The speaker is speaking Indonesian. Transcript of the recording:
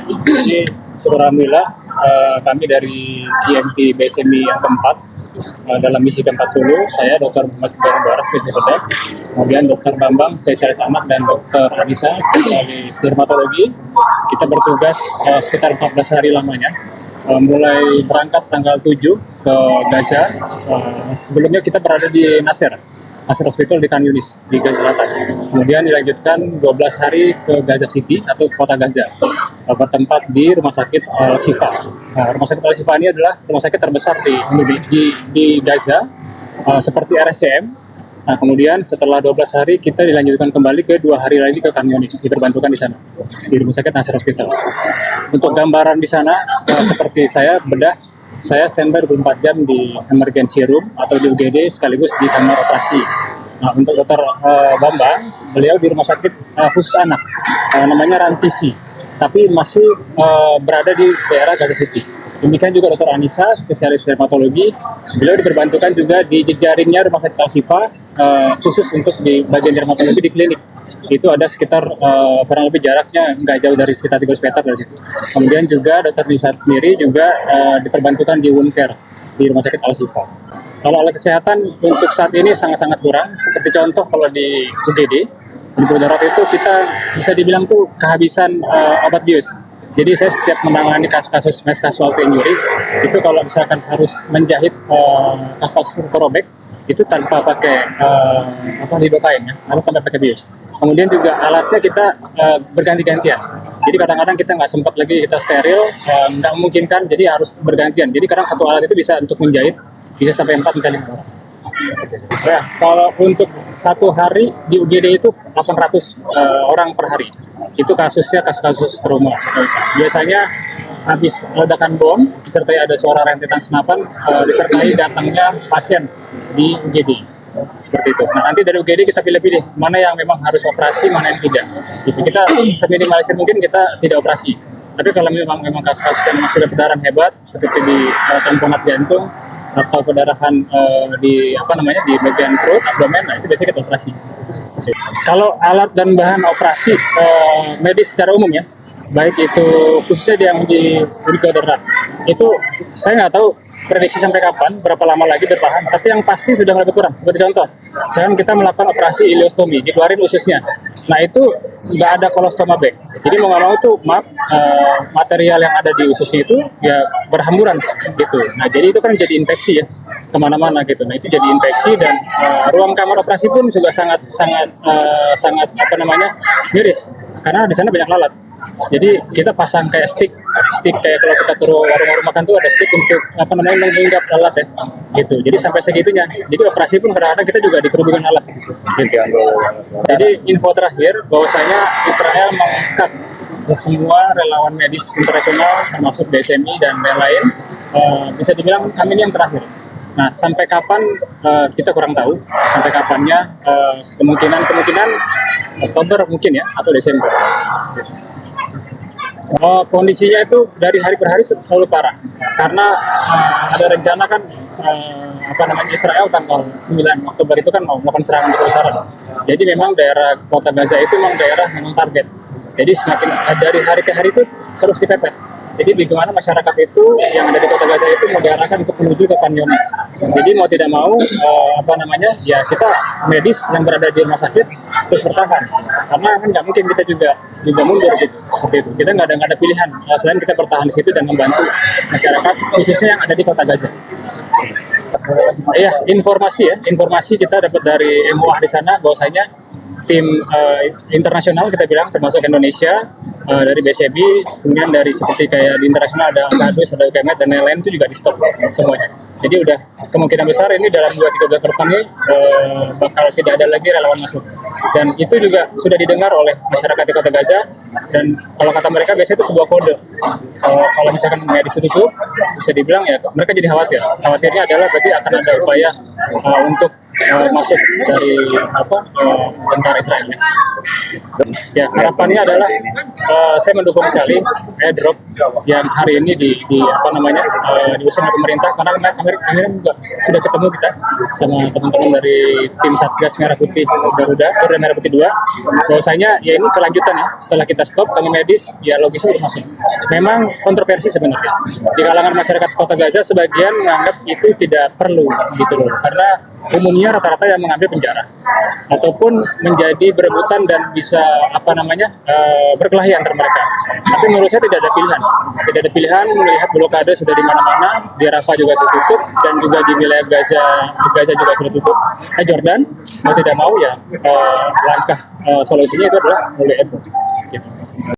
Jadi syukur alhamdulillah kami dari IMT BSMI yang keempat dalam misi ke-40, saya Dr. Muhammad Ibrahim Barat, spesialis bedah, kemudian Dr. Bambang, spesialis anak, dan Dr. Anissa, spesialis dermatologi. Kita bertugas sekitar 14 hari lamanya, mulai berangkat tanggal 7 ke Gaza. Sebelumnya kita berada di Nasser Hospital di Khan Yunis, di Gaza Selatan. Kemudian dilanjutkan 12 hari ke Gaza City atau kota Gaza, bertempat di Rumah Sakit Al-Shifa. Rumah Sakit Al-Shifa ini adalah rumah sakit terbesar di Gaza, seperti RSCM. Nah, kemudian setelah 12 hari kita dilanjutkan kembali ke 2 hari lagi ke Khan Yunis, diperbantukan di sana, di Rumah Sakit Nasser Hospital. Untuk gambaran di sana, seperti saya bedah, saya standby 24 jam di emergency room atau di UGD sekaligus di kamar operasi. Nah, untuk Dr. Bambang, beliau di rumah sakit khusus anak, namanya Rantisi, tapi masih berada di daerah Gaza City. Demikian juga Dr. Anissa, spesialis dermatologi, beliau diperbantukan juga di jejaringnya Rumah Sakit Al-Shifa, khusus untuk di bagian dermatologi di klinik. Itu ada sekitar kurang lebih jaraknya nggak jauh dari sekitar 300 meter dari situ. Kemudian juga Dr. Nisat sendiri juga diperbantukan di wound care di Rumah Sakit Al-Shifa. Kalau alat kesehatan untuk saat ini sangat-sangat kurang. Seperti contoh kalau di UGD, di Jawa Barat itu kita bisa dibilang tuh kehabisan obat bius. Jadi saya setiap menangani kasus-kasus mass casualty injury, itu kalau misalkan harus menjahit kasus-kasus korobek, itu tanpa pakai lidocaine ya, atau tanpa pakai bius. Kemudian juga alatnya kita berganti-gantian. Jadi kadang-kadang kita nggak sempat lagi kita steril, nggak memungkinkan, jadi harus bergantian. Jadi kadang satu alat itu bisa untuk menjahit bisa sampai 4 kali orang. Ya, kalau untuk satu hari di UGD itu 800 orang per hari. Itu kasusnya kasus-kasus trauma. Biasanya habis ledakan bom, disertai ada suara rentetan senapan, disertai datangnya pasien di UGD. Seperti itu. Nah, nanti dari UGD kita pilih-pilih mana yang memang harus operasi, mana yang tidak. Gitu. Kita seminimalisir mungkin kita tidak operasi. Tapi kalau memang kasus-kasus yang sudah perdarahan hebat, seperti di tamponat jantung atau perdarahan di bagian perut, abdomen, nah itu biasanya kita operasi. Kalau alat dan bahan operasi medis secara umum ya, baik itu khususnya yang di Uniko darurat, itu saya nggak tahu prediksi sampai kapan, berapa lama lagi bertahan, tapi yang pasti sudah mulai berkurang. Seperti contoh, sekarang kita melakukan operasi ileostomi, dikeluarin ususnya. Nah itu nggak ada kolostoma bag. Jadi mau nggak mau tuh material yang ada di ususnya itu ya berhamburan gitu. Nah jadi itu kan jadi infeksi ya kemana-mana gitu. Nah itu jadi infeksi dan ruang kamar operasi pun juga sangat miris karena di sana banyak lalat. Jadi kita pasang kayak stick kayak kalau kita ke warung-warung makan tuh ada stick untuk menghinggap alat ya gitu. Jadi sampai segitunya. Jadi operasi pun kadang-kadang kita juga dikerubungkan alat gitu. Jadi info terakhir bahwasanya Israel mengangkat semua relawan medis internasional termasuk BSMI dan lain-lain, bisa dibilang kami ini yang terakhir. Nah, sampai kapan kita kurang tahu. Sampai kapannya kemungkinan Oktober mungkin ya atau Desember. Kondisinya itu dari hari per hari selalu parah karena ada rencana kan Israel tanggal 9 Oktober itu kan mau melakukan serangan besar-besaran. Jadi memang daerah kota Gaza itu memang daerah memang target. Jadi semakin dari hari ke hari itu terus dipepet. Jadi bagaimana masyarakat itu yang ada di kota Gaza itu mau diarahkan untuk menuju ke Khan Yunis. Jadi mau tidak mau ya kita medis yang berada di rumah sakit terus bertahan. Karena kan nggak mungkin kita juga mundur gitu. Seperti itu. Kita nggak ada pilihan selain kita bertahan di situ dan membantu masyarakat khususnya yang ada di kota Gaza. Informasi kita dapat dari MUA di sana bahwasanya tim internasional kita bilang termasuk Indonesia dari BCB, kemudian dari seperti kayak di internasional ada Kadus, ada UKMED dan lain-lain itu juga di stop semuanya. Jadi udah kemungkinan besar ini dalam 2-3 bulan ke depan ini bakal tidak ada lagi relawan masuk. Dan itu juga sudah didengar oleh masyarakat di kota Gaza dan kalau kata mereka biasanya itu sebuah kode. Kalau misalkan medis ditutup, bisa dibilang ya mereka jadi khawatir. Khawatirnya adalah berarti akan ada upaya untuk masuk dari tentara Israel. Ya, harapannya adalah saya mendukung sekali airdrop yang hari ini diusung oleh pemerintah, karena kemarin juga sudah ketemu kita sama teman-teman dari tim Satgas Merah Putih Garuda dan Merah Putih 2, bahwasanya ya ini kelanjutan ya, setelah kita stop kami medis ya logistik masuk. Memang kontroversi sebenarnya di kalangan masyarakat Kota Gaza, sebagian menganggap itu tidak perlu gitu loh, karena umumnya rata-rata yang mengambil penjara ataupun menjadi berebutan dan bisa berkelahi antar mereka. Tapi menurut saya tidak ada pilihan melihat blokade sudah di mana-mana, di Rafah juga sudah tutup dan juga di wilayah Gaza juga sudah tutup. Jordan mau tidak mau ya langkah solusinya itu adalah melalui airdrop.